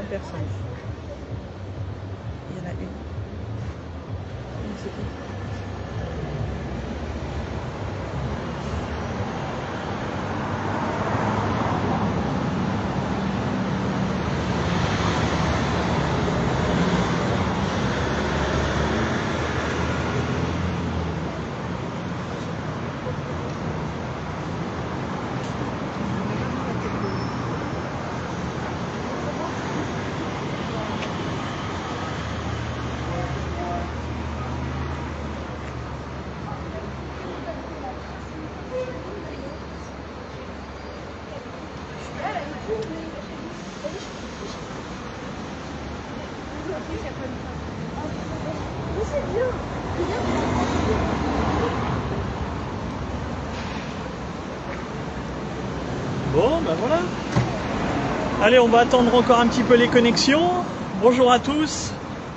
personnes. Il y en a une. C'est tout. Bon, ben voilà. Allez, on va attendre encore un petit peu les connexions. Bonjour à tous,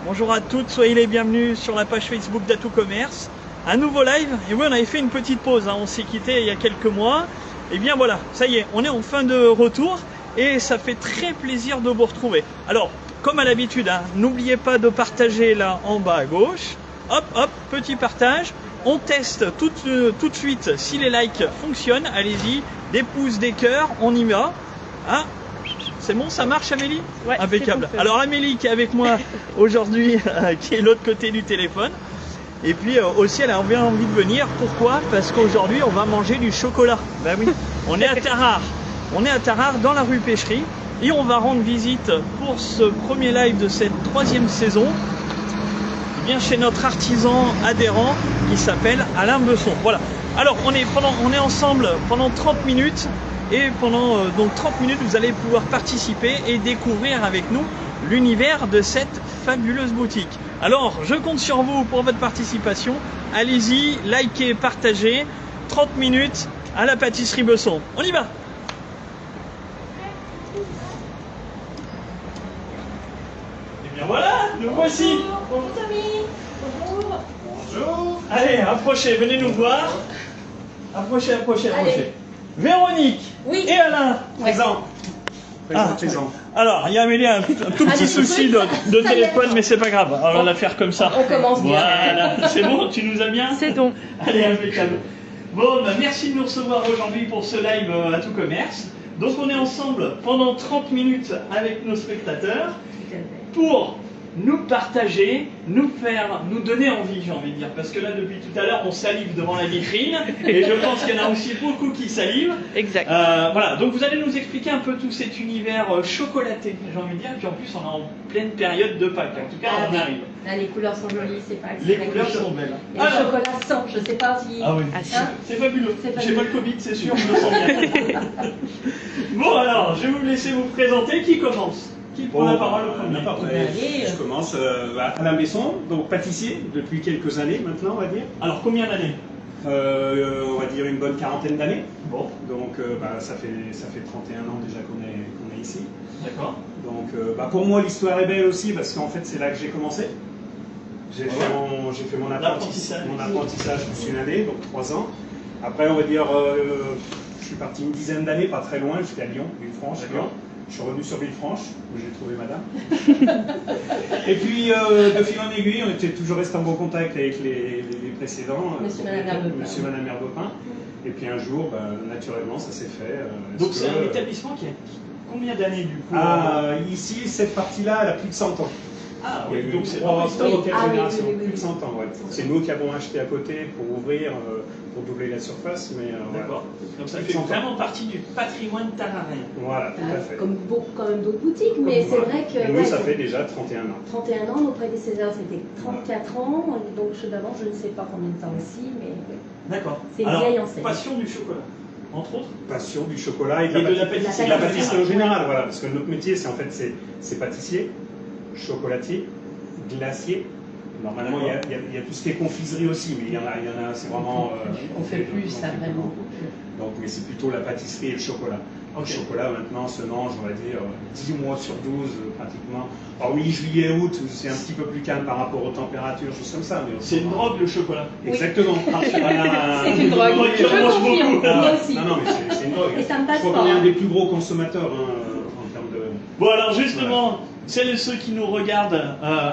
bonjour à toutes, soyez les bienvenus sur la page Facebook d'Atout Commerce. Un nouveau live, et oui, on avait fait une petite pause, hein. On s'est quitté il y a quelques mois. Et bien voilà, ça y est, on est en fin de retour et ça fait très plaisir de vous retrouver. Alors, comme à l'habitude, hein, n'oubliez pas de partager là en bas à gauche. Hop, hop, petit partage. On teste tout de suite si les likes fonctionnent. Allez-y, des pouces, des cœurs, on y va. Ah, c'est bon, ça marche Amélie? Ouais, impeccable. Alors Amélie qui est avec moi aujourd'hui, qui est de l'autre côté du téléphone. Et puis aussi elle a bien envie de venir. Pourquoi? Parce qu'aujourd'hui on va manger du chocolat. Ben oui, on est à Tarare. On est à Tarare dans la rue Pêcherie. Et on va rendre visite pour ce premier live de cette 3e saison. Eh bien chez notre artisan adhérent qui s'appelle Alain Besson. Voilà. Alors on est ensemble pendant 30 minutes. Et pendant donc 30 minutes, vous allez pouvoir participer et découvrir avec nous l'univers de cette fabuleuse boutique. Alors, je compte sur vous pour votre participation. Allez-y, likez, partagez. 30 minutes à la pâtisserie Besson. On y va! Et bien voilà, nous voici. Bonjour Tommy. Bonjour. Bonjour. Allez, approchez, venez nous voir. Approchez, approchez, approchez. Allez. Véronique Oui. et Alain. Présent. Ah, Présent. Alors, il y a Amélie un tout petit souci de téléphone, mais c'est pas grave. Alors, on va la faire comme ça. On commence bien. Voilà, c'est bon, tu nous as bien? C'est bon. Allez, impeccable. Bon, bah, merci de nous recevoir aujourd'hui pour ce live à Tout Commerce. Donc, on est ensemble pendant 30 minutes avec nos spectateurs pour nous partager, nous donner envie, j'ai envie de dire. Parce que là, depuis tout à l'heure, on salive devant la vitrine. Et je pense qu'il y en a aussi beaucoup qui salivent. Exact. Voilà, donc vous allez nous expliquer un peu tout cet univers chocolaté, j'ai envie de dire. Puis en plus, on est en pleine période de Pâques. En tout cas, on arrive. Là, les couleurs sont jolies, c'est pas Les couleurs sont belles. Et le chocolat sent, je sais pas si... Ah oui, Ah, si. Hein, c'est fabuleux. C'est J'ai fabuleux. pas le Covid, c'est sûr, je le sens bien. Bon, alors, je vais vous laisser vous présenter. Qui commence? Qui prend la parole au premier? Allez. Je commence Alain Besson, donc pâtissier depuis quelques années maintenant, on va dire. Alors, combien d'années? On va dire une bonne quarantaine d'années. Bon, Donc ça fait 31 ans déjà qu'on est ici. d'accord. Donc pour moi l'histoire est belle aussi parce qu'en fait c'est là que j'ai commencé. J'ai fait mon apprentissage d'une année, donc 3 ans. Après on va dire je suis parti une dizaine d'années, pas très loin, jusqu'à Lyon, Villefranche. D'accord. Je suis revenu sur Villefranche, où j'ai trouvé madame. Et puis, de fil en aiguille, on était toujours resté en bon contact avec les précédents. Monsieur, madame Herbopin. Monsieur, madame Herbopin. Et puis un jour, naturellement, ça s'est fait. Donc, c'est un établissement qui a combien d'années du coup? Ici, cette partie-là, elle a plus de 100 ans. Ah Il y oui, a eu donc c'est trois vraiment historique. générations, oui, oui, plus de oui. 100 ans. Ouais. C'est nous qui avons acheté à côté pour ouvrir, pour doubler la surface. Mais D'accord. Donc ça Plus de fait 100 ans. vraiment partie du patrimoine tararéen. Voilà, tout à fait. Comme beaucoup quand même d'autres boutiques, mais c'est vrai que... Et nous, ouais, ça fait déjà 31 ans. 31 ans, nos prédécesseurs c'était 34 ans, donc ceux d'avant je ne sais pas combien de temps aussi, mais oui. D'accord. C'est une Alors, vieille enseigne. passion du chocolat, entre autres. Passion du chocolat et de Et la de la pâtisserie. pâtisserie. Et de la pâtisserie en général, voilà, parce que notre métier, c'est pâtissier, chocolatier, glacier. Normalement, il y a tout ce qui est confiserie aussi, mais il y en a c'est vraiment... On fait plus, ça, vraiment. Donc, mais c'est plutôt la pâtisserie et le chocolat. Ok. Le chocolat, maintenant, se mange, on va dire, 10 mois sur 12, pratiquement. Alors oui, juillet, août, c'est un petit peu plus calme par rapport aux températures, choses comme ça. Mais C'est une drogue le chocolat. Exactement. C'est une drogue. Moi qui en Je mange confirme, beaucoup. moi aussi. Non, mais c'est une drogue. Et ça me passe Je crois pas, qu'on est hein. un des plus gros consommateurs en termes de... Bon alors justement, celles et ceux qui nous regardent,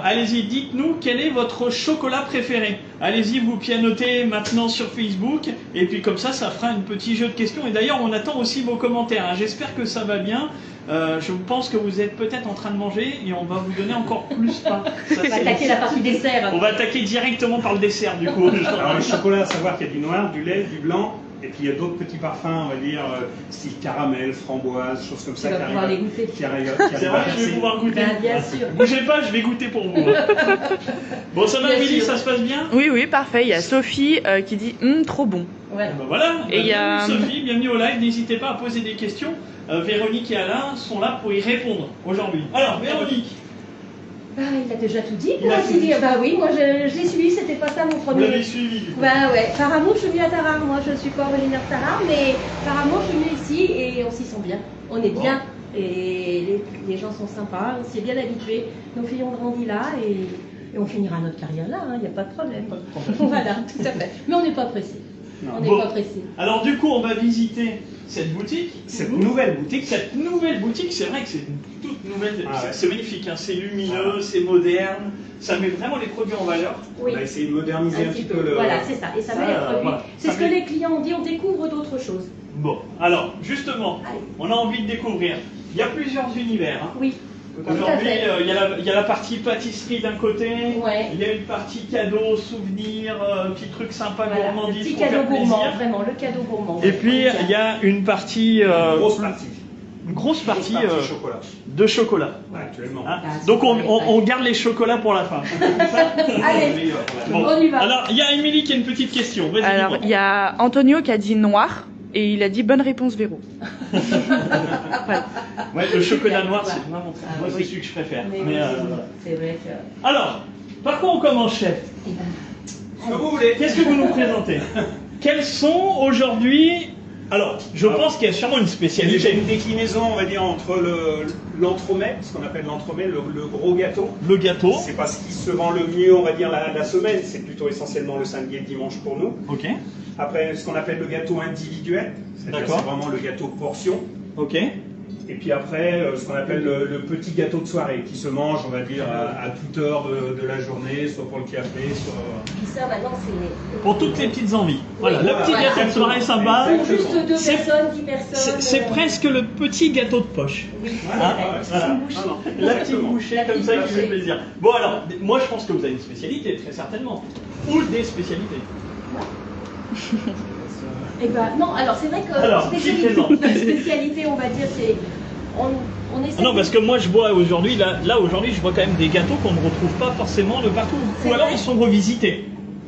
allez-y, dites-nous quel est votre chocolat préféré. Allez-y, vous pianotez maintenant sur Facebook, et puis comme ça fera un petit jeu de questions. Et d'ailleurs, on attend aussi vos commentaires, hein. J'espère que ça va bien. Je pense que vous êtes peut-être en train de manger, et on va vous donner encore plus pain. On va attaquer la partie dessert. On va attaquer directement par le dessert, du coup. Alors le chocolat, à savoir qu'il y a du noir, du lait, du blanc, et puis il y a d'autres petits parfums, on va dire, style caramel, framboise, choses comme ça. Tu vas pouvoir les goûter. C'est vrai que je vais pouvoir goûter. Ben, bien sûr. Bougez pas, je vais goûter pour vous. Bon, ça va, Émilie, ça se passe bien? Oui, oui, parfait. Il y a Sophie qui dit trop bon. Voilà. Ben voilà. Et il y a Sophie, bienvenue au live. N'hésitez pas à poser des questions. Véronique et Alain sont là pour y répondre aujourd'hui. Alors, Véronique. Bah, il a déjà tout dit. Il a tout dit. Bah oui, moi je l'ai suivi, c'était pas ça mon Vous premier. l'avez suivi, du coup. Bah ouais, par amour je suis venue à Tarare, moi je suis pas originaire de Tarare, mais par amour je suis venue ici et on s'y sent bien. On est bien et les gens sont sympas, on s'y est bien habitués. Nos filles ont grandi là et on finira notre carrière là, il n'y a pas de problème. Pas de problème. Voilà, tout à fait. Mais on n'est pas pressé. On n'est Bon. pas pressé. Alors, du coup, on va visiter cette boutique. Cette nouvelle boutique, Cette nouvelle boutique, c'est vrai que c'est une toute nouvelle. Ah ouais. C'est magnifique, hein. C'est lumineux, c'est moderne. Ça met vraiment les produits en valeur. Oui. on a essayé de moderniser un petit peu le... Voilà, c'est ça. Et ça met les produits. voilà. C'est Ça ce que met- les clients ont dit, on découvre d'autres choses. Bon, alors, justement, Allez. on a envie de découvrir. Il y a plusieurs univers, hein. Oui. Aujourd'hui, Tout à fait. il y a la partie pâtisserie d'un côté, Ouais. il y a une partie cadeau, souvenir, petit truc sympa, Voilà, le gourmandise petit pour faire cadeau gourmand, plaisir. vraiment, le cadeau gourmand. Et puis, il y a une partie, Grosse partie. une grosse partie chocolat. de chocolat. Ouais, actuellement. Hein. Ah, Donc, c'est vrai. on garde les chocolats pour la fin. Allez, Bon. on y va. Alors, il y a Émilie qui a une petite question. Vas-y, Alors, dis-moi. il y a Antonio qui a dit noir et il a dit bonne réponse Véro. Voilà. Ouais, le chocolat noir, Voilà. c'est vraiment Ah, moi, oui. c'est celui que je préfère. Mais Mais, oui, voilà. c'est vrai que. Alors, par quoi on commence, chef? Eh ben, Ce que vous voulez. Qu'est-ce que vous nous présentez? Quels sont aujourd'hui... Alors, je pense qu'il y a sûrement une Il y a spécialité. une déclinaison, on va dire, entre l'entremets, ce qu'on appelle l'entremets, le gros gâteau. Le gâteau. C'est pas ce qui se vend le mieux, on va dire, la semaine. C'est plutôt essentiellement le samedi et le dimanche pour nous. Ok. Après, ce qu'on appelle le gâteau individuel. C'est-à-dire D'accord. c'est vraiment le gâteau portion. Ok. Et puis après, ce qu'on appelle le petit gâteau de soirée, qui se mange, on va dire, à toute heure de la journée, soit pour le café, soit... puis ça, maintenant, c'est. Pour toutes les petites envies. Voilà, Oui, le voilà. petit gâteau de soirée sympa. Pour juste 2 C'est- personnes, 10 personnes. C'est presque le petit gâteau de poche. Oui, c'est Voilà, vrai. ouais, Voilà. Une bouchée. Non, non. La petite Exactement. bouchée La comme petite ça qui fait bouchée. plaisir. Bon alors, moi je pense que vous avez une spécialité, très certainement. Ou des spécialités. Eh ben, non, alors c'est vrai que Alors, qui présente la spécialité, on va dire, c'est. On essaie Ah non, de- parce que moi je vois aujourd'hui, là aujourd'hui je vois quand même des gâteaux qu'on ne retrouve pas forcément de partout. C'est Ou alors vrai. ils sont revisités.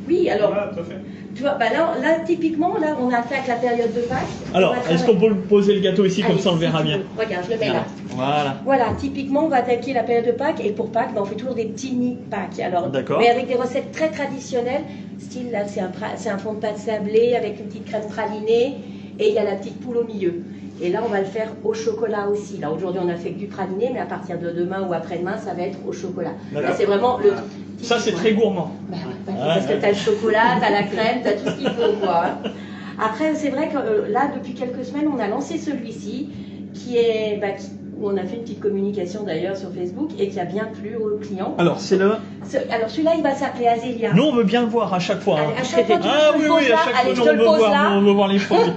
Oui, alors, Voilà, tout à fait. tu vois, bah là, typiquement, là, on attaque la période de Pâques. Alors, On va est-ce qu'on travailler- peut poser le gâteau ici comme Allez, ça on le si verra tu bien? veux. Regarde, je le mets là. Voilà. Voilà, typiquement, on va attaquer la période de Pâques. Et pour Pâques, bah, on fait toujours des petits nids de Pâques. Alors, D'accord. mais avec des recettes très traditionnelles. Style, là, c'est un fond de pâte sablé avec une petite crème pralinée. Et il y a la petite poule au milieu. Et là, on va le faire au chocolat aussi. Là, aujourd'hui, on a fait que du praliné, mais à partir de demain ou après-demain, ça va être au chocolat. D'accord. Là, c'est vraiment le. Ça c'est très gourmand. Bah, Ouais, parce que ouais. tu as le chocolat, tu as la crème, tu as tout ce qu'il faut. Quoi. Après, c'est vrai que là, depuis quelques semaines, on a lancé celui-ci, qui est, où on a fait une petite communication d'ailleurs sur Facebook et qui a bien plu aux clients. Alors c'est le... Alors celui-là, il va s'appeler Azélia. Nous on veut bien le voir à chaque fois. hein. Allez, à chaque fois, tu Ah me oui, le poses oui, à là. chaque Allez, fois je te on le veut pose voir, là. on veut voir les produits.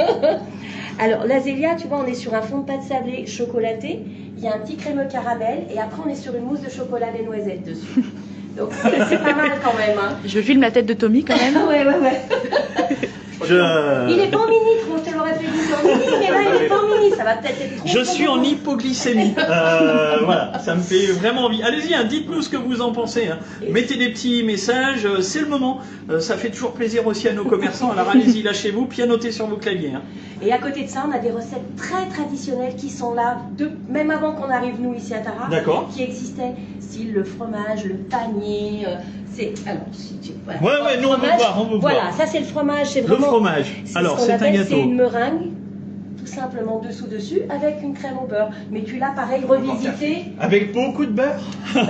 Alors, l'Azélia, tu vois, on est sur un fond de pâte sablée chocolaté. Il y a un petit crémeux caramel et après, on est sur une mousse de chocolat des noisettes dessus. Donc, c'est pas mal quand même. Hein. Je filme la tête de Tommy quand même. Ouais. Je... Il est pas en mini, trop, je te l'aurais fait dire en mini, mais là, il est pas en mini. Ça va peut-être être trop. Je suis en hypoglycémie. Voilà, ça me fait vraiment envie. Allez-y, hein, dites-nous ce que vous en pensez. Hein. Mettez des petits messages, c'est le moment. Ça fait toujours plaisir aussi à nos commerçants. Alors allez-y, lâchez-vous, pianotez sur vos claviers. Hein. Et à côté de ça, on a des recettes très traditionnelles qui sont là, même avant qu'on arrive nous ici à Tarare, D'accord. qui existaient, style le fromage, le panier. Alors, si tu voilà. Ouais, nous on veut Fromage, voir, on veut voilà, voir. ça c'est le fromage, c'est Le vraiment. fromage. Alors, ce c'est qu'on un appelle, gâteau. c'est une meringue, tout simplement dessous-dessus, avec une crème au beurre. Mais tu l'as pareil revisité. Avec beaucoup de beurre. Ah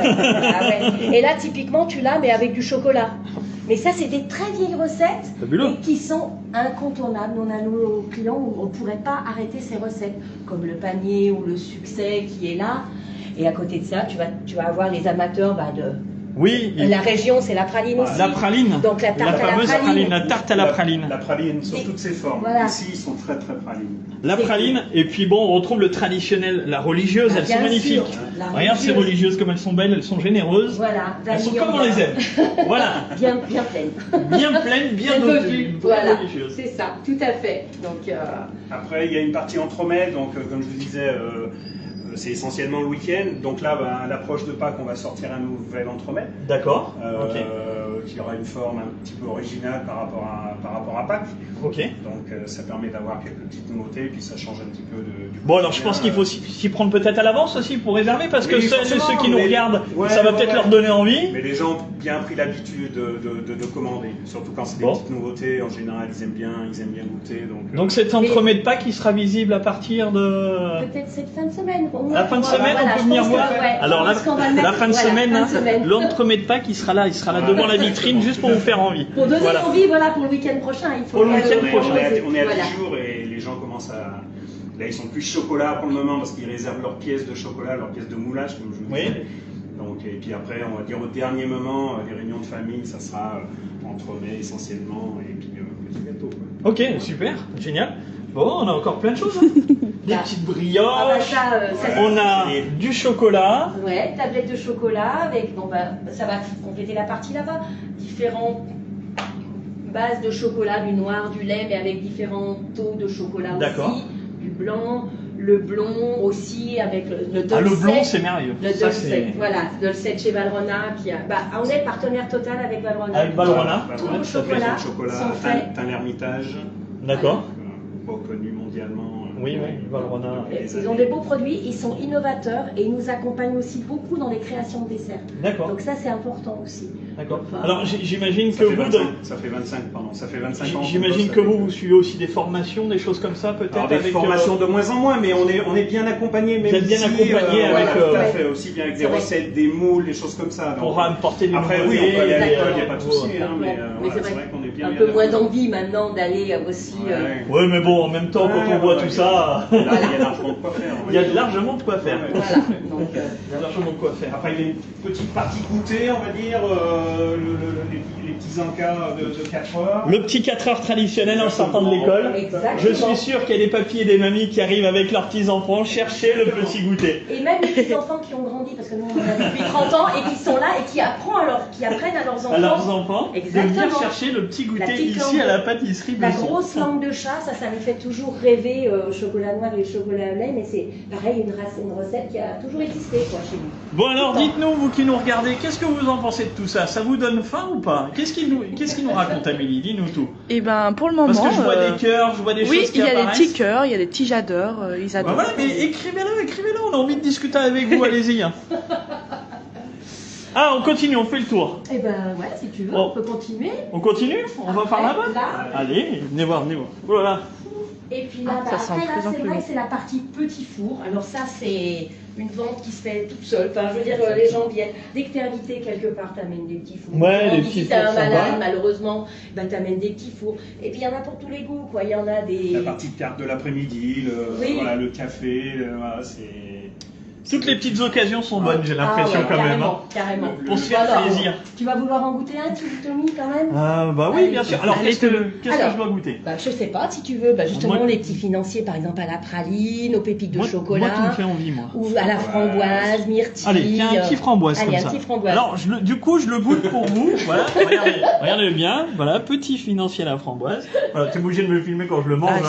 ouais. Et là, typiquement, tu l'as, mais avec du chocolat. Mais ça, c'est des très vieilles recettes Fabuleux. et qui sont incontournables. On a nos clients où on ne pourrait pas arrêter ces recettes, comme le panier ou le succès qui est là. Et à côté de ça, tu vas avoir les amateurs de... Oui. La région, c'est la praline aussi. La praline. Donc la tarte à la fameuse praline. la tarte à la praline. La praline sur toutes ses formes. Voilà. Ici, ils sont très très pralines. La praline, et puis bon, on retrouve le traditionnel, la religieuse, elles sont magnifiques. Regarde ces religieuses comme elles sont belles, elles sont généreuses. Voilà. Elles sont comme on les aime. Voilà. Bien pleines. Bien pleines, bien dodues. Voilà. religieuses. C'est ça, tout à fait. Donc, Après, il y a une partie entremets, donc comme je vous disais, c'est essentiellement le week-end. Donc là, à l'approche de Pâques, on va sortir un nouvel entremet. D'accord. Qui aura une forme un petit peu originale par rapport à Pâques. Ok. Donc ça permet d'avoir quelques petites nouveautés, et puis ça change un petit peu du Bon, alors je pense qu'il faut s'y prendre peut-être à l'avance aussi pour réserver, parce que oui, ceux qui nous regardent, ouais, ça va peut-être leur donner envie. Mais les gens ont bien pris l'habitude de commander, surtout quand c'est des petites nouveautés. En général, ils aiment bien goûter. Donc cet entremet de Pâques, il sera visible à partir de... peut-être cette fin de semaine. La fin de semaine, on peut venir voir. Alors la fin de semaine, l'entremet de Pâques, il sera là devant la vitrine juste pour vous faire envie. Pour donner envie, pour le week-end prochain. Il faut pour le week-end prochain. On est à 10 jours et les gens commencent à... Là, ils sont plus chocolat pour le moment parce qu'ils réservent leurs pièces de chocolat, leurs pièces de moulage, comme je vous disais. Donc, et puis après, on va dire au dernier moment, les réunions de famille, ça sera entremets essentiellement et puis petit gâteau. Ok, super, génial. Bon, on a encore plein de choses. Des petites brioches, on a du chocolat. Ouais, tablette de chocolat avec, ça va compléter la partie là-bas. Différentes bases de chocolat, du noir, du lait, mais avec différents taux de chocolat aussi. Du blanc, le blond aussi avec le Dulce. Ah, le blond, c'est merveilleux. Le Dulce, voilà, Dulce chez Valrona. On est partenaire total avec Valrona. Avec Valrona. Tous nos chocolats sont faits. C'est un ermitage. D'accord. Connu mondialement. Oui, Valrona. Ils ont des beaux produits, ils sont innovateurs et ils nous accompagnent aussi beaucoup dans les créations de desserts. D'accord. Donc ça, c'est important aussi. D'accord. Alors j'imagine que ça fait 25 ans. J'imagine que vous suivez aussi des formations, des choses comme ça peut-être. Alors des formations de moins en moins, mais on est bien accompagné. Vous êtes bien accompagné avec. Tout à fait, aussi bien avec des recettes, des moules, des choses comme ça. Pour apporter des après, oui, on peut aller à l'école, il n'y a pas de souci, mais c'est vrai qu'on est bien. Un peu moins d'envie maintenant d'aller aussi. Oui, mais bon, en même temps, quand on voit tout ça, il y a largement de quoi faire. Il y a largement de quoi faire. Voilà. Donc, il y a largement de quoi faire. Après, il y a une petite partie goûter, on va dire, les petits encas de 4 heures. Le petit 4 heures traditionnel en sortant de l'école. Je suis sûr qu'il y a des papis et des mamies qui arrivent avec leurs petits enfants chercher le petit goûter. Et même les petits enfants qui ont grandi, parce que nous on a depuis 30 ans, et qui sont là et qui apprennent à leurs enfants. À leurs enfants. Exactement. De venir chercher le petit goûter ici à la pâtisserie. La grosse langue de chat, ça me fait toujours rêver au chocolat noir et au chocolat au lait, mais c'est pareil, une recette qui a toujours existé chez nous. Bon alors dites-nous, vous qui nous regardez, qu'est-ce que vous en pensez de tout ça? Ça vous donne faim ou pas? Qu'est-ce qu'il nous raconte, Amélie? Dis-nous tout. Eh ben pour le moment. Parce que je vois des cœurs, je vois des choses qui apparaissent. Oui, il y a des petits cœurs, il y a des petits j'adore, ils adorent. Voilà, mais écrivez-le, on a envie de discuter avec vous, allez-y. Hein. Ah, on continue, on fait le tour. Eh ben ouais, si tu veux, on peut continuer. On continue? On va par là-bas? Allez, venez voir. Voilà. Et puis là, après, c'est vrai que c'est la partie petit four. Alors ça, c'est une vente qui se fait toute seule. Enfin, je veux dire, les gens viennent. Dès que tu es invité quelque part, tu amènes des petits fours. Ouais, des petits fours. Si tu as un malade, malheureusement, tu amènes des petits fours. Et puis il y en a pour tous les goûts, quoi. Il y en a des... La partie de carte de l'après-midi, le café, voilà, c'est... Toutes les petites occasions sont bonnes, j'ai l'impression quand même. Carrément. Pour se faire plaisir. Tu vas vouloir en goûter un, Tommy, quand même? Bah oui, bien sûr. Alors, qu'est-ce que je dois goûter? Je sais pas, si tu veux, justement, les petits financiers, par exemple, à la praline, aux pépites de chocolat. Moi, tu me fais envie, moi. Ou à la framboise, myrtille. Allez, il y a un petit framboise comme ça. Un petit framboise. Alors, du coup, je le goûte pour vous. Voilà, regardez bien. Voilà, petit financier à la framboise. Voilà, t'es obligé de me filmer quand je le mange.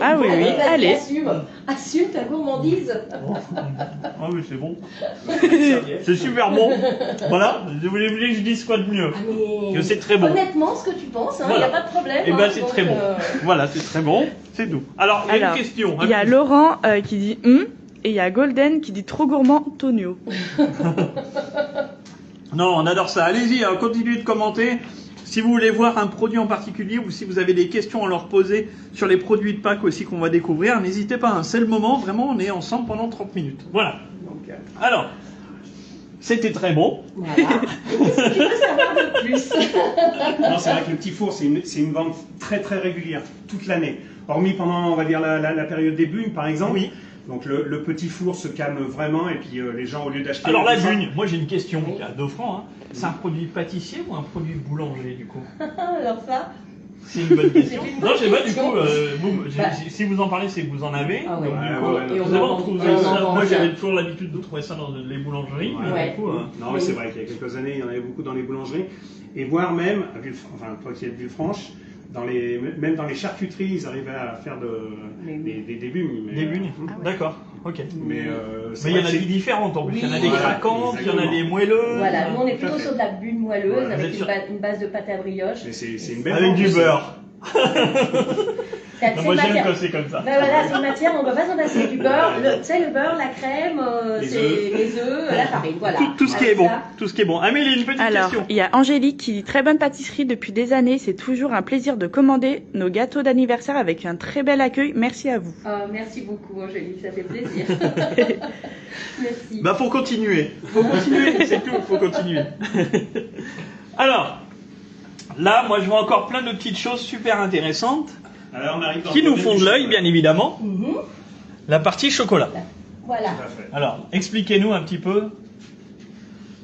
Ah oui, allez. Assume ta gourmandise. Ah oui, c'est bon. C'est super bon. Voilà, vous voulez que je dise quoi de mieux? C'est très bon. Honnêtement, ce que tu penses, il n'y a pas de problème. Et ben c'est très bon. Voilà, c'est très bon, c'est doux. Alors, il y a une question. Il y a Laurent qui dit et il y a Golden qui dit trop gourmand, Tonio. Non, on adore ça. Allez-y, continuez de commenter. Si vous voulez voir un produit en particulier ou si vous avez des questions à leur poser sur les produits de Pâques aussi qu'on va découvrir, n'hésitez pas. C'est le moment, vraiment, on est ensemble pendant 30 minutes. Voilà. Alors, c'était très bon. Voilà. Est-ce que tu veux savoir de plus? Non, c'est vrai que le petit four, c'est une vente très très régulière, toute l'année. Hormis pendant, on va dire, la période des bulles, par exemple. Oui. Donc le petit four se calme vraiment et puis les gens au lieu d'acheter... Alors la bune, moi j'ai une question à 2 francs. Hein. C'est un produit pâtissier ou un produit boulanger du coup? Alors ça, C'est une bonne question. C'est une Non, bonne je sais pas du question. coup. Si vous en parlez, c'est que vous en avez. Ah ouais. Donc, du Ouais, coup, ouais, ouais. Et on vous savez, en on trouve vend- ça. on en vend Moi bien. j'avais toujours l'habitude de trouver ça dans les boulangeries. Ouais. Mais du coup, Non, mais c'est vrai qu'il y a quelques années, il y en avait beaucoup dans les boulangeries. Et voire même, enfin, toi qui es de Villefranche, même dans les charcuteries, ils arrivaient à faire des bulles. des bulles. D'accord. Ok. Mais Mais il y en a des différentes en plus. Il y en a des Oui. craquantes, il y en a Exactement. des moelleuses. voilà, nous on est tout à plutôt fait. sur de la bulle moelleuse Voilà, avec vous êtes une base de pâte à brioche. Mais c'est une belle Avec vente du aussi. beurre. C'est Non, moi j'aime matière. quand c'est comme ça. Ben voilà, c'est une matière, on ne va pas s'en passer du beurre. Tu sais, le beurre, la crème, Les c'est œufs. les œufs, la farine, voilà. Tout ce qui Avec est bon. ça, Tout ce qui est bon. Amélie, une petite Alors, question. il y a Angélique qui dit très bonne pâtisserie depuis des années. C'est toujours un plaisir de commander nos gâteaux d'anniversaire avec un très bel accueil. Merci à vous. merci beaucoup, Angélique, ça fait plaisir. Merci. Bah faut continuer. Faut continuer, c'est tout, faut continuer. Alors, là, moi je vois encore plein de petites choses super intéressantes Alors, on arrive dans qui le nous domaine font du de l'œil, chocolat. bien évidemment. Mhm. La partie chocolat. Voilà. Tout à fait. Alors, expliquez-nous un petit peu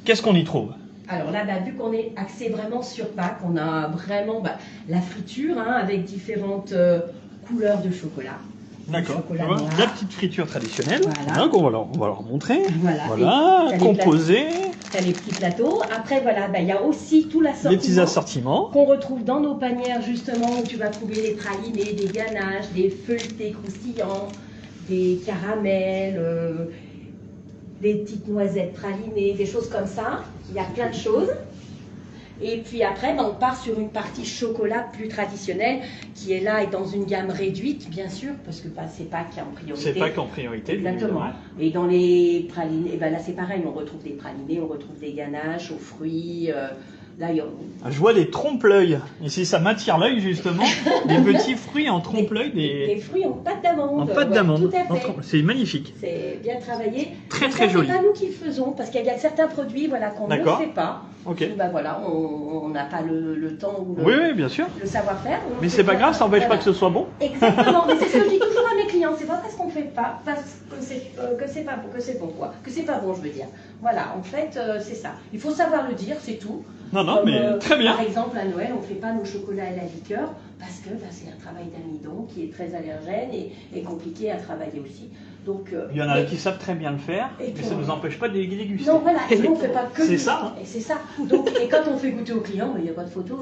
qu'est-ce qu'on y trouve. Alors là, vu qu'on est axé vraiment sur Pâques, on a vraiment la friture avec différentes couleurs de chocolat. D'accord. Chocolat Tu vois, noir. la petite friture traditionnelle. Voilà. Donc on va leur montrer. Voilà. Voilà, Et t'as les composé, T'as les petits plateaux. Après, voilà, il y a aussi tout les petits l'assortiment assortiments. qu'on retrouve dans nos panières, justement, où tu vas trouver des pralinés, des ganaches, des feuilletés croustillants, des caramels, des petites noisettes pralinées, des choses comme ça. Il y a plein de choses. Et puis après, on part sur une partie chocolat plus traditionnelle, qui est là et dans une gamme réduite, bien sûr, parce que c'est pas qui est en priorité. C'est pas qu'en priorité. Exactement. Et dans les pralinés, là c'est pareil, on retrouve des pralinés, on retrouve des ganaches aux fruits. D'ailleurs, Je vois des trompe-l'œil. Ici, ça m'attire l'œil justement. Des petits fruits en trompe-l'œil. des fruits en pâte d'amande. En pâte Ouais, d'amande. Tout à fait. C'est magnifique. C'est bien travaillé. Très, Mais très ça, joli. C'est pas nous qui le faisons, parce qu'il y a certains produits qu'on ne D'accord. fait pas. Ok. Voilà, on n'a pas le temps ou Oui, oui, bien sûr. le savoir-faire. Mais c'est pas grave, ça n'empêche pas que ce soit bon. Exactement, mais c'est ce que je dis toujours à mes clients, c'est pas parce qu'on fait pas, parce que c'est pas bon, que c'est bon quoi, que c'est pas bon je veux dire. Voilà, en fait c'est ça. Il faut savoir le dire, c'est tout. Non, non, Comme, mais très bien. Par exemple à Noël, on fait pas nos chocolats et la liqueur parce que c'est un travail d'amidon qui est très allergène et compliqué à travailler aussi. Donc Il y en a qui savent très bien le faire, Et mais puis, ça ne nous empêche pas de les déguster. non, voilà, et nous on fait pas que C'est du- ça, hein. Et c'est ça. Donc, et quand on fait goûter aux clients, il n'y a pas de photo,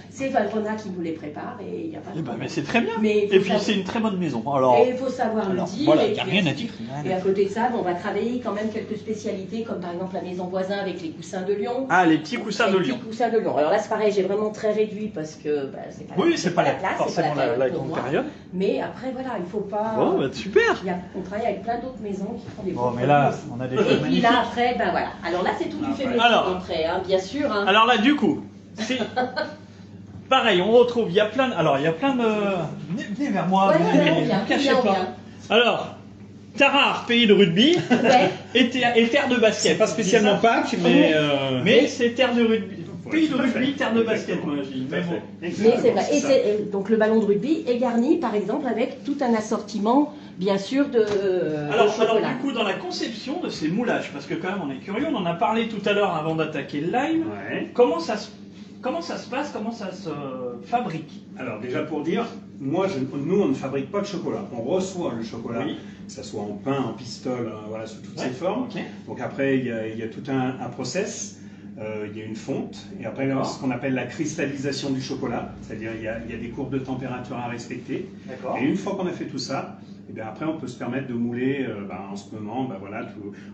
c'est Valrhona qui nous les prépare et il n'y a pas de Eh ben, problème. mais c'est très bien. Mais il faut Et puis savoir- c'est une très bonne maison. Alors, Et il faut savoir le dire. voilà, et il n'y a puis rien à ainsi de dire. suite. Et à côté de ça, on va travailler quand même quelques spécialités, comme par exemple la maison voisin avec les coussins de Lyon. Ah, les petits coussins de Les Lyon. petits coussins de Lyon. Alors là, c'est pareil, j'ai vraiment très réduit parce que c'est pas, Oui, c'est pas la, place, forcément c'est pas la période pour grande moi. période. Mais après, voilà, il faut pas. Bon, bah, super. On travaille avec plein d'autres maisons qui font des Bon, bons mais là, produits. on a des Et choses puis magnifiques. là, après, voilà. Alors là, c'est tout du fait maison Alors. d'entrée, bien sûr. Alors là, du coup, c'est pareil, on retrouve, il y a plein de... Alors, il y a plein de... Venez vers moi, Ouais, venez, on vient, ne cachez on pas. vient. Alors, Tarare, pays de rugby, Ouais. et terre de basket. C'est pas spécialement Pâques, mais... Mais c'est terre de rugby. Pays de tout à fait. rugby, terre de basket, Exactement. moi, je dis. Tout à Mais bon. fait. Mais c'est Exactement, vrai. Et ça. donc le ballon de rugby est garni, par exemple, avec tout un assortiment, bien sûr, de Alors, chocolat. du coup, dans la conception de ces moulages, parce que quand même on est curieux, on en a parlé tout à l'heure avant d'attaquer le live, Ouais. comment ça se passe, comment ça se fabrique? Alors déjà pour dire, nous on ne fabrique pas de chocolat. On reçoit le chocolat, Oui. que ce soit en pain, en pistole, voilà, sous toutes Ouais, ses formes. ok. Donc après il y a tout un process. Il y a une fonte, et après ce qu'on appelle la cristallisation du chocolat, c'est-à-dire il y a des courbes de température à respecter. D'accord. Et une fois qu'on a fait tout ça, et bien après on peut se permettre de mouler. En ce moment, voilà,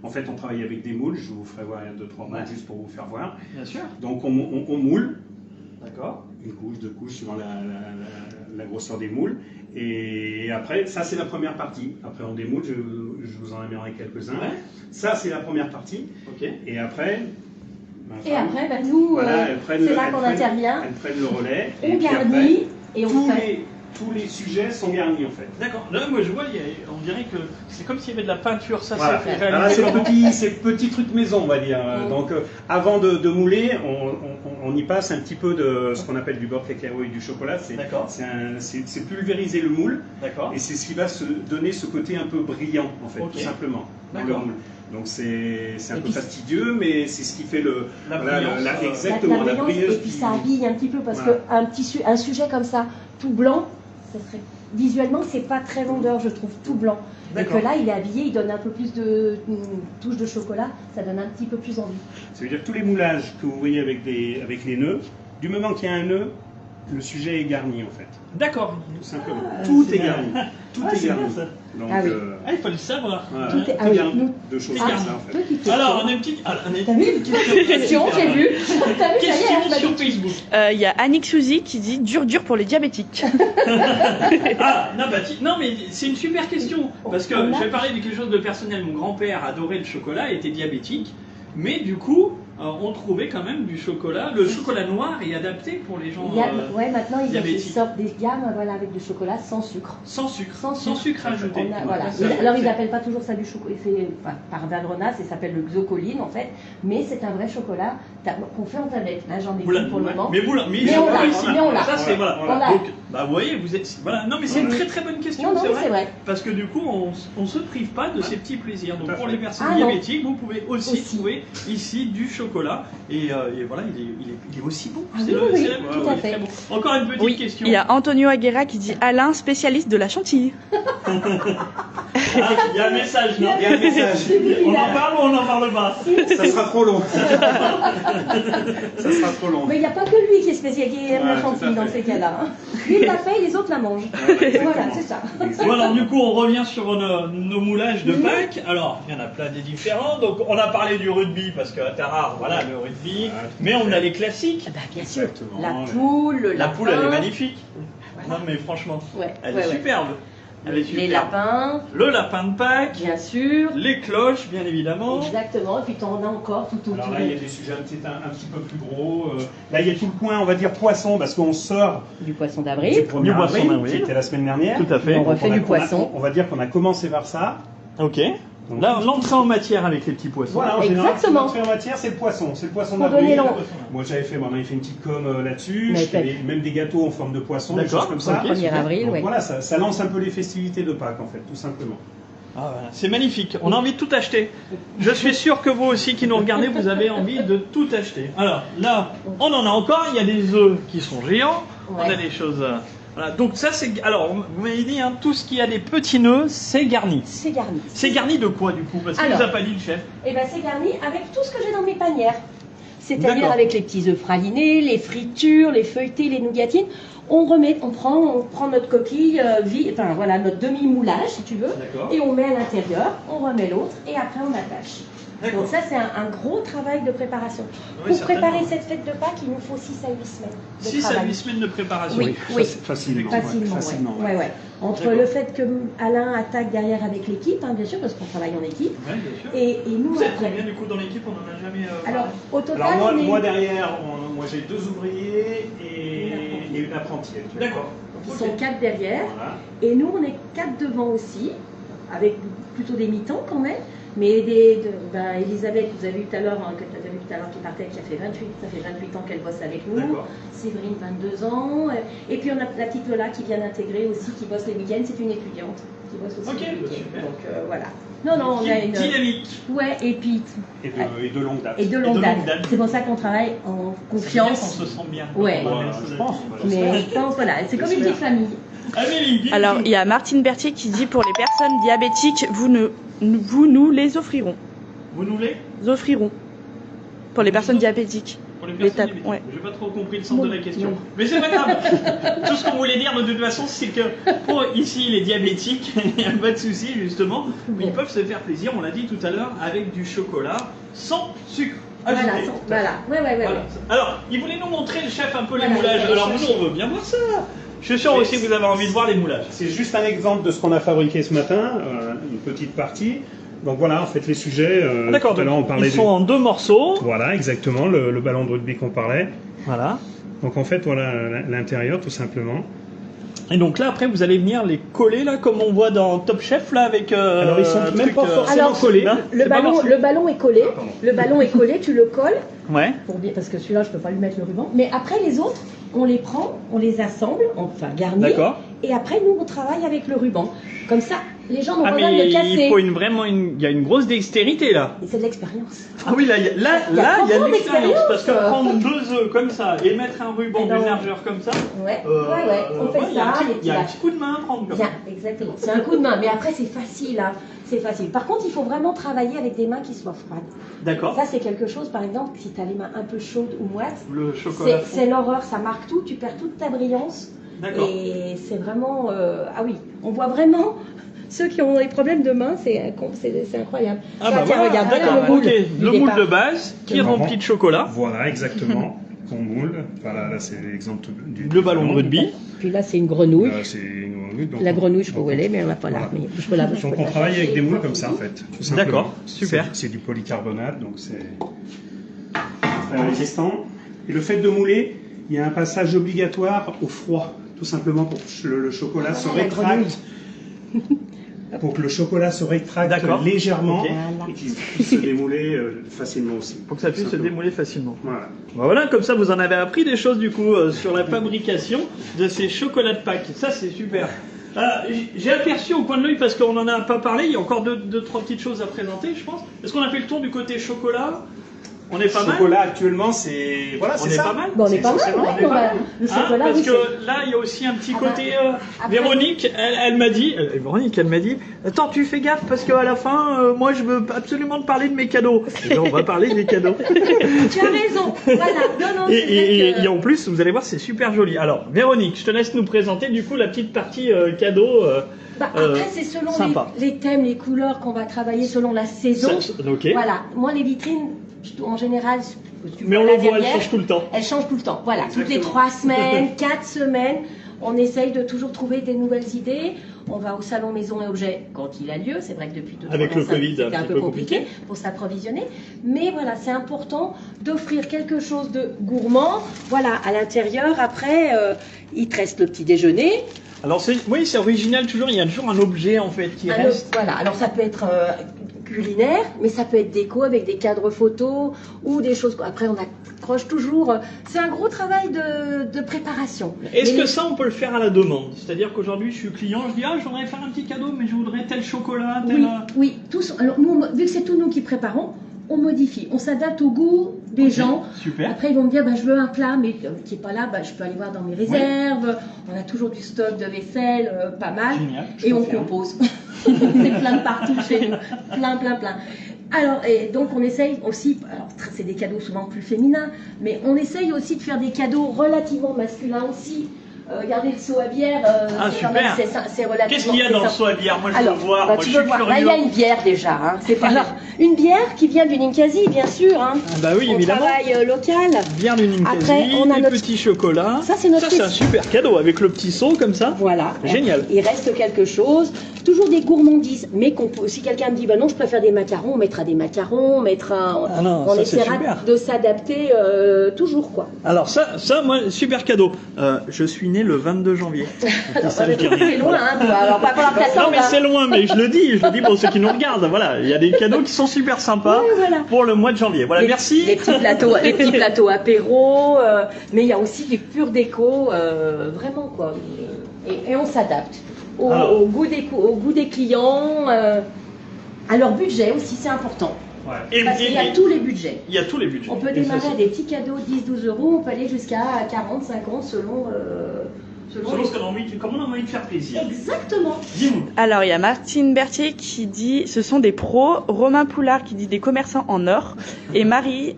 en fait on travaille avec des moules. Je vous ferai voir 2-3 moules Ouais. juste pour vous faire voir. Bien sûr. Donc on moule. D'accord. Une couche, 2 couches, suivant la grosseur des moules. Et après, ça c'est la première partie. Après on démoule, je vous en amènerai quelques-uns. Ouais. Ça c'est la première partie. Ok. Et après... Et après, nous, voilà, elles prennent c'est le- là elles qu'on prennent- intervient. Elles prennent le relais. On et puis garnit et on après, fait. tous les sujets sont garnis en fait. D'accord. Là, moi je vois, on dirait que c'est comme s'il y avait de la peinture. Ça, Voilà. c'est Alors là, réalisé c'est comment? petit truc maison, on va dire. Mm. Donc, avant de mouler, on y passe un petit peu de ce qu'on appelle du beurre cacao et du chocolat. C'est pulvériser le moule. D'accord. Et c'est ce qui va se donner ce côté un peu brillant, en fait, tout simplement, dans le moule. Donc c'est un peu fastidieux, mais c'est ce qui fait la brilleuse. Et puis ça habille un petit peu, parce qu'un sujet comme ça, tout blanc, ça serait... Visuellement, c'est pas très vendeur, je trouve, tout blanc. Et que là, il est habillé, il donne un peu plus de touche de chocolat, ça donne un petit peu plus envie. Ça veut dire que tous les moulages que vous voyez avec les nœuds, du moment qu'il y a un nœud, le sujet est garni en fait. D'accord. Tout simplement. Tout est garni. Tout est garni. Donc, il faut le savoir. Voilà, tout est garni. De choses comme ça en fait. Alors, on a une petite... T'as vu une question, j'ai vu. T'as vu, question sur Facebook. Il y a Annick Souzy qui dit dur pour les diabétiques. Non, mais c'est une super question. Parce que je vais parler de quelque chose de personnel. Mon grand-père adorait le chocolat, était diabétique. Mais du coup, on trouvait quand même du chocolat. Le chocolat noir est adapté pour les gens maintenant ils diabétiques. sortent des gammes avec du chocolat sans sucre. Sans sucre ajouté. Alors ils n'appellent pas toujours ça du chocolat. Par Valrhona, ça s'appelle le xocoline en fait. Mais c'est un vrai chocolat qu'on fait en tablette. Là j'en ai plus pour le moment. Mais on l'a. Ça c'est voilà. Donc, vous voyez, vous êtes... Voilà. Non mais c'est une très très bonne question. Non, c'est vrai. Parce que du coup, on se prive pas de ces petits plaisirs. Donc pour les personnes diabétiques, vous pouvez aussi trouver ici du chocolat. Et voilà, il est aussi bon. Tout à fait. Bon. Encore une petite question. Il y a Antonio Aguera qui dit Alain, spécialiste de la chantilly. Il y a un message, non? Il y a un message. On en parle ou on n'en parle pas? Ça sera trop long. Ça sera trop long. Mais il n'y a pas que lui qui est spécialisé, qui aime la chantilly dans ces cas-là. Lui, il la fait et les autres la mangent. Voilà, c'est ça. Bon, alors du coup, on revient sur nos moulages de Pâques. Alors, il y en a plein des différents. Donc, on a parlé du rugby parce que à Tarare, voilà, le rugby. Mais on a les classiques. Bien sûr. La poule, la poule, elle est magnifique. Non, mais franchement, elle est superbe. Les lapins. Le lapin de Pâques. Bien sûr. Les cloches, bien évidemment. Exactement. Et puis, tu en as encore tout autour. Alors là, il y a des sujets un petit peu plus gros. Là, il y a tout le coin, on va dire, poisson, parce qu'on sort du poisson d'avril. Du 1er avril, qui était la semaine dernière. Tout à fait. On refait du poisson. On va dire qu'on a commencé vers ça. Ok. Là, l'entrée en matière avec les petits poissons. Voilà, en général, exactement. l'entrée en matière, c'est le poisson. C'est le poisson Pour donner d'avril. Moi, j'avais fait une petite com là-dessus. Je fais même des gâteaux en forme de poisson, des choses comme ça. 1er avril, donc, voilà, ça lance un peu les festivités de Pâques, en fait, tout simplement. Ah, voilà. C'est magnifique. On a envie de tout acheter. Je suis sûr que vous aussi qui nous regardez, vous avez envie de tout acheter. Alors là, on en a encore. Il y a des œufs qui sont géants. On a des choses... Voilà, donc ça c'est... Alors, vous m'avez dit, tout ce qui a des petits nœuds, c'est garni. C'est garni. C'est garni de quoi du coup? Parce qu'il nous a pas dit le chef. Eh bien c'est garni avec tout ce que j'ai dans mes panières. C'est-à-dire avec les petits œufs pralinés, les fritures, les feuilletés, les nougatines. On prend notre coquille notre demi-moulage si tu veux, et on met à l'intérieur, on remet l'autre, et après on attache. Donc ça c'est un gros travail de préparation. Pour préparer cette fête de Pâques, il nous faut 6 à 8 semaines de 6 travail. à 8 semaines de préparation. Oui. Facilement. Ouais. Entre le fait que Alain attaque derrière avec l'équipe, bien sûr, parce qu'on travaille en équipe. Ouais, bien sûr. Et nous, vous êtes combien du coup dans l'équipe? On n'en a jamais Alors, au total, moi derrière, moi j'ai 2 ouvriers et une apprentie. D'accord. Ils sont 4 derrière. Voilà. Et nous, on est 4 devant aussi, avec plutôt des mi-temps quand même. Mais Elisabeth, vous avez vu tout à l'heure, qui partait, ça fait 28 ans qu'elle bosse avec nous. Séverine, 22 ans. Et puis on a la petite Lola qui vient d'intégrer aussi, qui bosse les week-ends. C'est une étudiante qui bosse aussi les week-ends. Donc voilà. Non, on a une dynamique. Ouais, et puis et de longue date. Et de longue date. C'est pour ça qu'on travaille en confiance. On se sent bien. Ouais. Je pense. Mais je pense, voilà, c'est comme une petite famille. Amélie, alors, il y a Martine Berthier qui dit pour les personnes diabétiques, vous nous les offrirons. Vous nous les offrirons. Pour les personnes diabétiques. Pour les personnes diabétiques. Ouais. J'ai pas trop compris le sens de la question. Mais c'est pas grave. Tout ce qu'on voulait dire de toute façon, c'est que pour ici les diabétiques, il n'y a pas de souci justement. Mais ils peuvent se faire plaisir, on l'a dit tout à l'heure, avec du chocolat sans sucre. Voilà. Alors, il voulait nous montrer le chef un peu les moulages. Alors nous, on veut bien voir ça. Je suis sûr aussi que vous avez envie de voir les moulages. C'est juste un exemple de ce qu'on a fabriqué ce matin, une petite partie. Donc voilà, en fait, les sujets. D'accord, tout à l'heure, on parlait ils sont en 2 morceaux. Voilà, exactement, le ballon de rugby qu'on parlait. Voilà. Donc en fait, voilà l'intérieur, tout simplement. Et donc là, après, vous allez venir les coller, là, comme on voit dans Top Chef, là, avec... Alors, ils sont un même truc, pas forcément alors, collés. hein. Le ballon est collé. Le ballon est collé, tu le colles. Ouais. Parce que celui-là, je peux pas lui mettre le ruban. Mais après, les autres, on les prend, on les assemble, enfin garnis. D'accord. Et après, nous, on travaille avec le ruban. Comme ça, les gens n'ont Ah, pas besoin de mais le casser. il faut il y a une grosse dextérité, là. Et c'est de l'expérience. Ah oui, là, il y a Il y a de 30 ans l'expérience. Parce que d'expérience. prendre 2 œufs comme ça et mettre un ruban Eh ben, d'une largeur comme ça, Ouais, on fait il y a un ça. petit- il y a un petit coup de main à prendre. Comme Bien, ça. exactement. C'est un coup de main. Mais après, c'est facile. Hein. C'est facile. Par contre, il faut vraiment travailler avec des mains qui soient froides. D'accord. Ça, c'est quelque chose, par exemple, si tu as les mains un peu chaudes ou moites, Le chocolat. c'est l'horreur. Ça marque tout. Tu perds toute ta brillance. D'accord. Et c'est vraiment... ah oui, on voit vraiment... Ceux qui ont des problèmes de main, c'est incroyable. Ah Ça, bah tiens, voilà, regarde, d'accord. le moule. Ok, du le moule départ. de base qui est rempli de chocolat. Voilà, exactement. Qu'on moule. Voilà, là, c'est l'exemple du Le ballon de rugby. Puis là, c'est une grenouille. Là, c'est une grenouille. Donc, La grenouille, je peux donc, où elle est, mais on l'a pas là. voilà. Mais je peux la Donc on travaille avec des moules comme ça en fait. tout simplement. D'accord, super. C'est du polycarbonate, donc c'est très résistant. Et le fait de mouler, il y a un passage obligatoire au froid, tout simplement pour que le chocolat se la rétracte. Pour que le chocolat se rétracte D'accord. légèrement Ok. et qu'il puisse se démouler facilement aussi. Pour que ça puisse se Simplement. démouler facilement. Voilà. Bah voilà, comme ça vous en avez appris des choses du coup sur la fabrication de ces chocolats de Pâques. Ça c'est super. J'ai aperçu au coin de l'œil, parce qu'on en a pas parlé, il y a encore deux, trois petites choses à présenter je pense. Est-ce qu'on a fait le tour du côté chocolat? On est pas mal. Chocolat actuellement, c'est voilà, On c'est est ça. pas mal. Bon, on est pas mal, essentiellement, ouais, on est pas mal. Le chocolat, parce oui, que là, il y a aussi un petit Ah bah, côté. après- Véronique, elle m'a dit, Véronique, elle m'a dit, attends, tu fais gaffe parce qu'à la fin, moi, je veux absolument te parler de mes cadeaux. Et là, on va parler des cadeaux. Tu as raison. Voilà. Non, c'est vrai que- Et en plus, vous allez voir, c'est super joli. Alors, Véronique, je te laisse nous présenter du coup la petite partie cadeau. Après, c'est selon sympa. les thèmes, les couleurs qu'on va travailler selon la saison. Ok. Voilà. Moi, les vitrines, en général, tu Mais on vois le là voit, elle derrière, change tout le temps. elles changent tout le temps. Voilà. Toutes les Exactement. 3 semaines, 4 semaines, on essaye de toujours trouver des nouvelles idées. On va au salon Maison et Objets quand il a lieu. C'est vrai que depuis 2-3 Avec ans, le ça, Covid, c'était un un petit peu peu compliqué compliqué. pour s'approvisionner. Mais voilà, c'est important d'offrir quelque chose de gourmand. Voilà, à l'intérieur, après, il te reste le petit déjeuner. Alors, oui, c'est original toujours. Il y a toujours un objet en fait qui reste. Voilà, alors ça peut être culinaire, mais ça peut être déco avec des cadres photos ou des choses. Après, on accroche toujours. C'est un gros travail de préparation. Est-ce Mais que ça, on peut le faire à la demande? C'est-à-dire qu'aujourd'hui, je suis client, je dis, ah, je voudrais faire un petit cadeau, mais je voudrais tel chocolat, tel... Oui, oui, tous. Alors, nous, vu que c'est tout nous qui préparons, on modifie, on s'adapte au goût des Ok, gens. Super. Après, ils vont me dire, bah, je veux un plat, mais qui n'est pas là, bah, je peux aller voir dans mes réserves. On a toujours du stock de vaisselle, pas mal. Génial. Et on confirme. compose. C'est plein de partout chez nous. Plein. Alors, et donc on essaye aussi, alors c'est des cadeaux souvent plus féminins, mais on essaye aussi de faire des cadeaux relativement masculins aussi. Regardez le seau à bière, Ah, c'est quand même- super. c'est relativement... Qu'est-ce qu'il y a dans le c'est seau à bière? Moi, je Alors, veux voir. bah, Moi, tu je veux suis voir, curieux. là il y a une bière déjà. Hein. C'est pas... Alors, une bière qui vient du Ninkasi, bien sûr. Hein. Ah bah oui, On évidemment. travaille local. Bien du Ninkasi, Après, on a des notre- petits chocolats. Ça, c'est notre Ça, c'est un super cadeau avec le petit seau comme ça. Voilà. Génial. Il reste quelque chose. Toujours des gourmandises. Mais si quelqu'un me dit, bah non, je préfère des macarons, on mettra des macarons, on mettra... Ah non, on ça, c'est essaiera super. de s'adapter toujours, quoi. Alors ça, moi, super cadeau. Je suis né le 22 janvier. Ça, je dis rien. C'est loin, hein, toi. Alors, pas falloir t'attendre. Non mais c'est loin, mais je le dis pour ceux qui nous regardent. Voilà, il y a des cadeaux qui sont super sympas Ouais, voilà. pour le mois de janvier. Voilà, merci. Les petits plateaux apéro, mais il y a aussi du pur déco, vraiment quoi. Et on s'adapte Alors. au goût des clients, à leur budget aussi, c'est important. Ouais. Et- Parce qu'il y a et- tous les budgets. Il y a tous les budgets. On peut Et ça, démarrer c'est- à des petits cadeaux 10-12 euros, on peut aller jusqu'à 40, 50 selon Selon les... ce qu'on a envie, comment on a envie de faire plaisir. Exactement. Dis-nous. Alors, il y a Martine Berthier qui dit ce sont des pros, Romain Poulard qui dit des commerçants en or, et Marie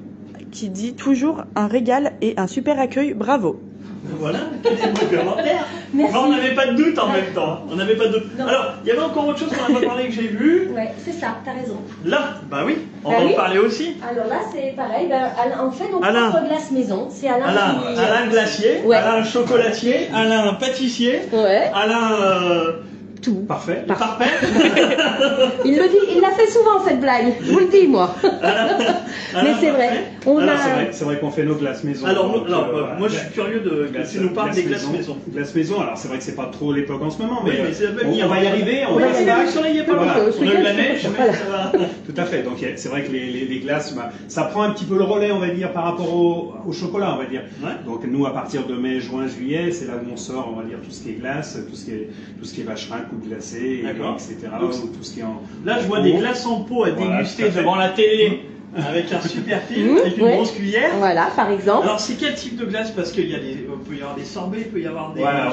qui dit toujours un régal et un super accueil, bravo. Voilà, des beaux commentaires. Merci. Non, on n'avait pas de doute en même temps. On n'avait pas de doute. Non. Alors, il y avait encore autre chose qu'on n'a pas parlé que j'ai vu. Ouais, c'est ça, t'as raison. Là, bah oui, on Bah va oui. en parler aussi. Alors là, c'est pareil, on fait nos Alain. propres glaces maison. C'est Alain qui... Alain glacier, Ouais. Alain chocolatier, Alain pâtissier, Ouais. Alain Tout. Parfait. Parfait. Il le dit, il l'a fait souvent cette blague, je vous le dis moi. Mais c'est vrai, C'est vrai qu'on fait nos glaces maison. Alors, donc, moi je suis curieux que tu nous parles des glaces maison. Glaces maison, alors c'est vrai que c'est pas trop l'époque en ce moment, mais c'est on va y arriver. On va y arriver. Le soleil est pas loin. On a eu la neige, mais ça va. Tout à fait, donc c'est vrai que les glaces, ça prend un petit peu le relais, on va dire, par rapport au chocolat, on va dire. Ouais. Donc nous, à partir de mai, juin, juillet, c'est là où on sort, on va dire, tout ce qui est glace, tout ce qui est vacherin, coupe glacée, etc. Donc, tout ce qui est en... Là, je vois des glaces en pot à déguster devant la télé avec un super film, avec une grosse cuillère. Voilà, par exemple. Alors, c'est quel type de glace? Parce qu'il y a peut y avoir des sorbets, il peut y avoir des. Voilà,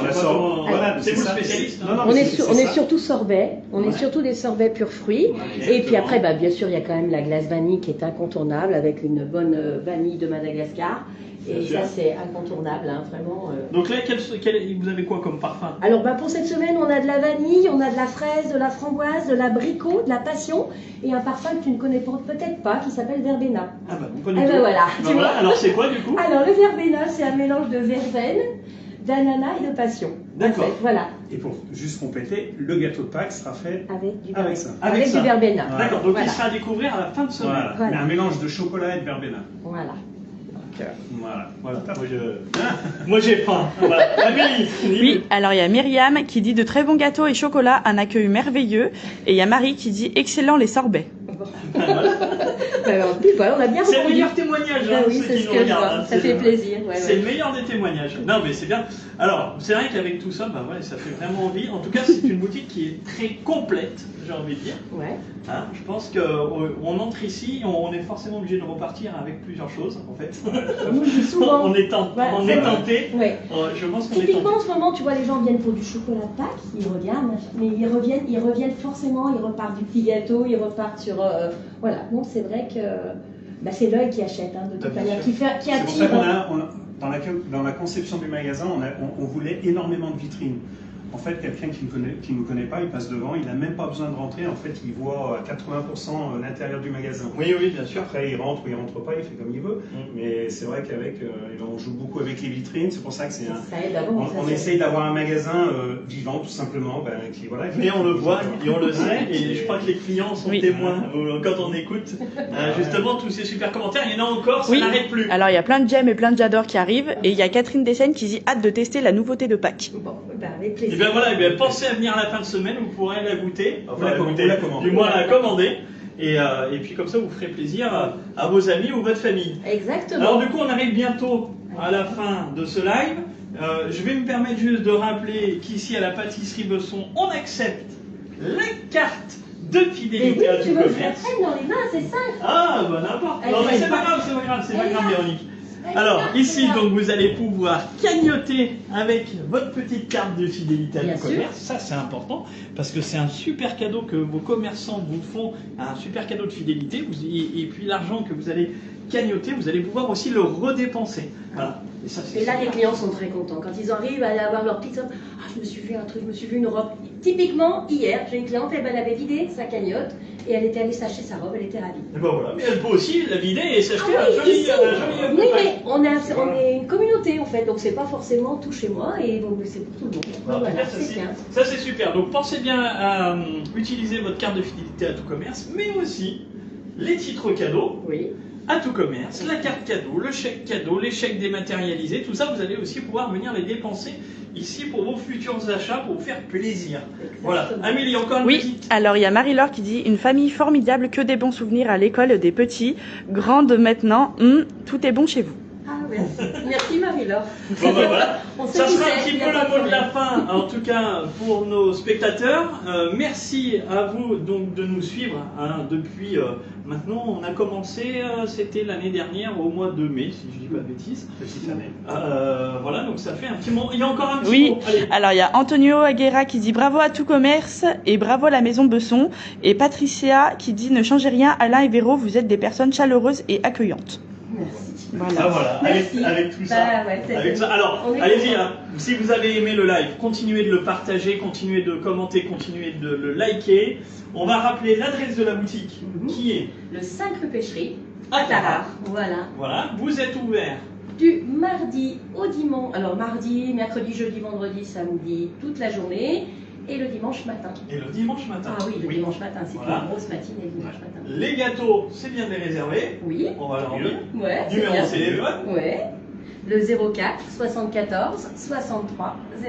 c'est vous le spécialiste. Non, on est surtout sorbet, on est surtout des sorbets purs fruits. Et puis après, bien sûr, il y a quand même la glace vanille qui est incontournable avec une bonne vanille de Madagascar. Et ça, c'est incontournable, hein, vraiment. Donc là, vous avez quoi comme parfum? Alors, pour cette semaine, on a de la vanille, on a de la fraise, de la framboise, de l'abricot, de la passion, et un parfum que tu ne connais peut-être pas, qui s'appelle verbena. Ah bah, vous connaissez. Eh ben voilà. Tu vois. Alors, c'est quoi du coup? Alors, le verbena, c'est un mélange de verveine, d'ananas et de passion. D'accord. En fait, voilà. Et pour juste compléter, le gâteau de Pâques sera fait avec ça. Avec du verbena. D'accord, donc Voilà. il sera à découvrir à la fin de semaine. Voilà. Mais un mélange de chocolat et de verbena. Voilà. Voilà. Moi j'ai faim. Voilà. Amélie. Oui, alors il y a Myriam qui dit de très bons gâteaux et chocolat, un accueil merveilleux. Et il y a Marie qui dit excellent les sorbets. Voilà, on a bien C'est le répondu. meilleur témoignage, Ah oui, ceux c'est qui ce nous que je regardent. vois. Ça fait plaisir. C'est le meilleur des témoignages. Non, mais c'est bien. Alors, c'est vrai qu'avec tout ça, ça fait vraiment envie. En tout cas, c'est une boutique qui est très complète, j'ai envie de dire. Ouais. Hein, je pense qu'on entre ici, on est forcément obligé de repartir avec plusieurs choses, en fait. Moi, je dis souvent. On est tenté. Ouais. Je pense qu'on est Typiquement, tenté. en ce moment, tu vois, les gens viennent pour du chocolat de Pâques, ils regardent, mais ils reviennent forcément, ils repartent du petit gâteau, ils repartent sur. Voilà. Donc, c'est vrai que c'est l'œil qui achète, hein, de toute manière, qui C'est pour ça attire. dans la conception du magasin, on voulait énormément de vitrines. En fait, quelqu'un qui ne nous connaît pas, il passe devant, il n'a même pas besoin de rentrer. En fait, il voit à 80% l'intérieur du magasin. Oui, bien sûr. Après, il rentre ou il rentre pas, il fait comme il veut. Mais c'est vrai qu'avec, on joue beaucoup avec les vitrines. C'est pour ça que c'est on essaye d'avoir un magasin vivant, tout simplement. Mais on le voit et on le sait. Et je crois que les clients sont témoins quand on écoute justement tous ces super commentaires. Il y en a encore, ça n'arrête plus. Alors il y a plein de Jem et plein de J'adore qui arrivent. Et il y a Catherine Dessène qui dit hâte de tester la nouveauté de Pâques. Bon, avec plaisir. Et bien voilà, pensez à venir à la fin de semaine, vous pourrez la goûter, du moins la commander, et puis comme ça vous ferez plaisir à vos amis ou votre famille. Exactement. Alors du coup on arrive bientôt à la fin de ce live. Je vais me permettre juste de rappeler qu'ici à la pâtisserie Besson, on accepte les cartes de fidélité à tout commerce. Tu dans les mains, c'est ça. Ah bah n'importe. Non mais c'est pas grave, Véronique. Alors, ici, donc, vous allez pouvoir cagnotter avec votre petite carte de fidélité à Bien tout commerce. Ça, c'est important parce que c'est un super cadeau que vos commerçants vous font, un super cadeau de fidélité. Et puis, l'argent que vous allez cagnoter, vous allez pouvoir aussi le redépenser. Voilà. Et, ça, là, les clients sont très contents. Quand ils arrivent à avoir leur petite somme, je me suis fait un truc, je me suis fait une robe. Typiquement, hier, j'ai une cliente, elle avait vidé sa cagnotte et elle était allée s'acheter sa robe, elle était ravie. Et ben voilà, mais elle peut aussi la vider et s'acheter un joli. Oui, mais on est une communauté en fait, donc c'est pas forcément tout chez moi et donc c'est pour tout le monde. Voilà, ça c'est super. Donc pensez bien à utiliser votre carte de fidélité à tout commerce, mais aussi les titres cadeaux. Oui. À tout commerce, la carte cadeau, le chèque cadeau, les chèques dématérialisés, tout ça vous allez aussi pouvoir venir les dépenser ici pour vos futurs achats, pour vous faire plaisir. Exactement. Voilà. Amélie, encore une petite. Alors il y a Marie-Laure qui dit une famille formidable, que des bons souvenirs à l'école des petits, grande maintenant, tout est bon chez vous. Ah merci. Merci Marie-Laure. Bon ben voilà, ça sera un petit peu le mot de la fin, en tout cas pour nos spectateurs. Merci à vous donc de nous suivre depuis maintenant. On a commencé, c'était l'année dernière au mois de mai, si je dis pas de bêtises. Petite année. Voilà, donc ça fait un petit moment. Il y a encore un petit mot. Allez. Alors il y a Antonio Aguera qui dit bravo à tout commerce et bravo à la maison Besson, et Patricia qui dit ne changez rien, Alain et Véro, vous êtes des personnes chaleureuses et accueillantes. Merci. Voilà. Ah voilà, avec tout ça. Avec ça. Alors, allez-y, si vous avez aimé le live, continuez de le partager, continuez de commenter, continuez de le liker. On va rappeler l'adresse de la boutique, qui est le 5 rue Pêcherie, à Tarare. Voilà, vous êtes ouvert du mardi au dimanche. Alors mardi, mercredi, jeudi, vendredi, samedi, toute la journée. et le dimanche matin. Et le dimanche matin. Ah oui, le dimanche matin, c'est Voilà. une grosse matinée le dimanche matin. Les gâteaux, c'est bien de les réserver. Oui, On va leur dire. ouais. c'est Numéro bien. de téléphone. Ouais. Le 04 74 63 06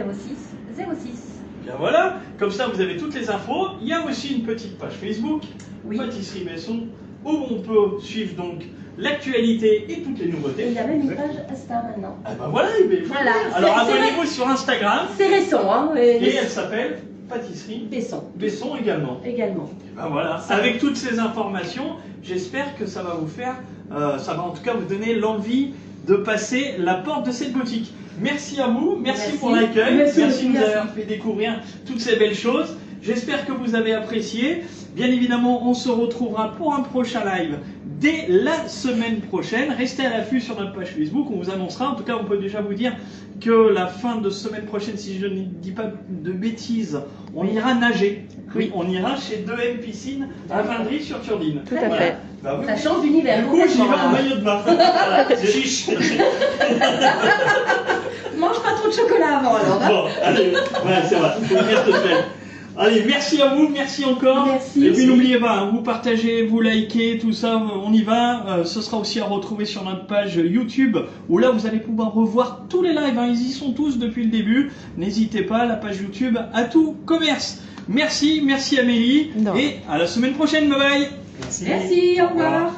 06. Bien voilà, comme ça vous avez toutes les infos. Il y a aussi une petite page Facebook, Oui. Pâtisserie Besson, où on peut suivre donc l'actualité et toutes les Et il nouveautés. y a même une page Insta maintenant. Ah bah voilà, il faut Voilà, le dire. Alors c'est abonnez-vous sur Instagram C'est récent, hein. et elle s'appelle Pâtisserie Besson Besson également. également. Et ben voilà, avec toutes ces informations, j'espère que ça va vous faire, ça va en tout cas vous donner l'envie de passer la porte de cette boutique. Merci à vous, merci pour l'accueil, Merci, merci de nous merci. avoir fait découvrir toutes ces belles choses. J'espère que vous avez apprécié. Bien évidemment, on se retrouvera pour un prochain live dès la semaine prochaine. Restez à l'affût sur notre page Facebook, on vous annoncera. En tout cas, on peut déjà vous dire que la fin de semaine prochaine, si je ne dis pas de bêtises, on ira nager. Oui, on ira chez 2M Piscine à Vindry-sur-Turdine. Tout à fait. Bah oui. Ça change d'univers. Du coup, j'y vais en complètement, là. maillot de bain. Voilà, chiche. Mange pas trop de chocolat avant alors. hein. Bon, allez, ouais, c'est vrai, faut bien te faire. Allez, merci à vous, merci encore. Merci. Et puis n'oubliez pas, hein, vous partagez, vous likez, tout ça, on y va. Ce sera aussi à retrouver sur notre page YouTube, où là vous allez pouvoir revoir tous les lives, hein, ils y sont tous depuis le début. N'hésitez pas, la page YouTube Atout Commerce. Merci, merci Amélie, Non. et à la semaine prochaine, bye bye. Merci, au revoir.